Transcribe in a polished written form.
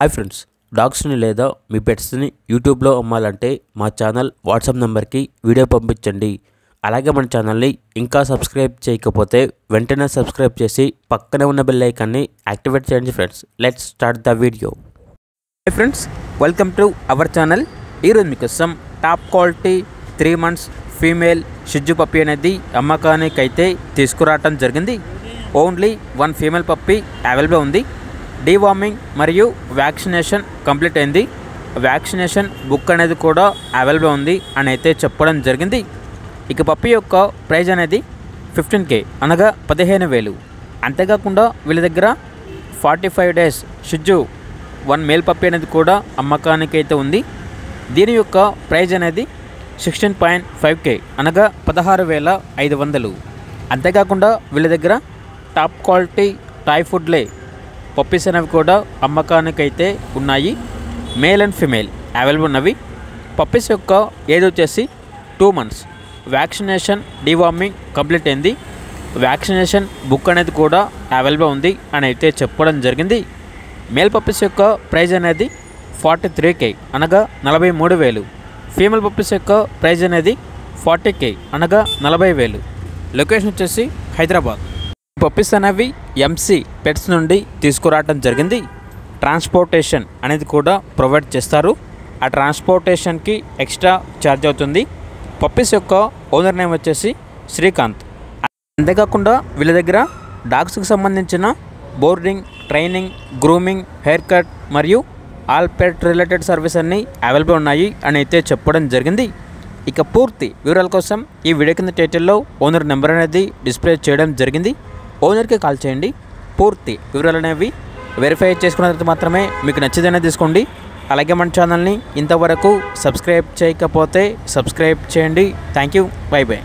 Hi friends, డాగ్స్ని లేదా మీ పెట్స్ని యూట్యూబ్లో అమ్మాలంటే మా ఛానల్ వాట్సాప్ నెంబర్కి వీడియో పంపించండి. అలాగే మన ఛానల్ని ఇంకా సబ్స్క్రైబ్ చేయకపోతే వెంటనే సబ్స్క్రైబ్ చేసి పక్కనే ఉన్న బెల్ ఐకాన్ని యాక్టివేట్ చేయండి. Friends, let's start the video. Hi friends, welcome to our channel. ఈరోజు మీకోసం టాప్ క్వాలిటీ 3 months ఫీమేల్ షిజ్జు పప్పీ అనేది అమ్మకానికి అయితే తీసుకురావటం జరిగింది. ఓన్లీ 1 ఫీమేల్ పప్పీ అవైలబుల్ ఉంది. డీవార్మింగ్ మరియు వ్యాక్సినేషన్ కంప్లీట్ అయింది. వ్యాక్సినేషన్ బుక్ అనేది కూడా అవైలబుల్ ఉంది అని అయితే చెప్పడం జరిగింది. ఇక పప్పీ యొక్క ప్రైజ్ అనేది 15K అనగా 15,000. అంతేకాకుండా వీళ్ళ దగ్గర 45 days షిజ్జు 1 మేల్ పప్పీ అనేది కూడా అమ్మకానికి అయితే ఉంది. దీని యొక్క ప్రైజ్ అనేది 16.5K అనగా 16,500. అంతేకాకుండా వీళ్ళ దగ్గర టాప్ క్వాలిటీ టాయ్ ఫుడ్లే పప్పీస్ అనేవి కూడా అమ్మకానికి అయితే ఉన్నాయి. మేల్ అండ్ ఫిమేల్ అవైలబుల్ ఉన్నవి. పప్పీస్ యొక్క ఏజ్ వచ్చేసి 2 months. వ్యాక్సినేషన్ డీవార్మింగ్ కంప్లీట్ అయింది. వ్యాక్సినేషన్ బుక్ అనేది కూడా అవైలబుల్ ఉంది అని అయితే చెప్పడం జరిగింది. మేల్ పప్పీస్ యొక్క ప్రైజ్ అనేది 43K అనగా 43,000. ఫీమేల్ పప్పీస్ యొక్క ప్రైజ్ అనేది 40K అనగా 40,000. లొకేషన్ వచ్చేసి హైదరాబాద్. పప్పీస్ అనేవి ఎంసీ పెట్స్ నుండి తీసుకురావడం జరిగింది. ట్రాన్స్పోర్టేషన్ అనేది కూడా ప్రొవైడ్ చేస్తారు. ఆ ట్రాన్స్పోర్టేషన్కి ఎక్స్ట్రా ఛార్జ్ అవుతుంది. పప్పీస్ యొక్క ఓనర్ నేమ్ వచ్చేసి శ్రీకాంత్. అంతేకాకుండా వీళ్ళ దగ్గర డాగ్స్కి సంబంధించిన boarding, training, grooming, hair cut మరియు ఆల్ పెట్ రిలేటెడ్ సర్వీస్ అన్నీ అవైలబుల్ ఉన్నాయి అని అయితే చెప్పడం జరిగింది. ఇక పూర్తి వివరాల కోసం ఈ వీడియో కింద టైటిల్లో ఓనర్ నెంబర్ అనేది డిస్ప్లే చేయడం జరిగింది. ఓనర్కి కాల్ చేయండి. పూర్తి వివరాలు అనేవి వెరిఫై చేసుకున్న తర్వాత మాత్రమే మీకు నచ్చేదైనా తీసుకోండి. అలాగే మన ఛానల్ని ఇంతవరకు సబ్స్క్రైబ్ చేయకపోతే సబ్స్క్రైబ్ చేయండి. Thank you. By by.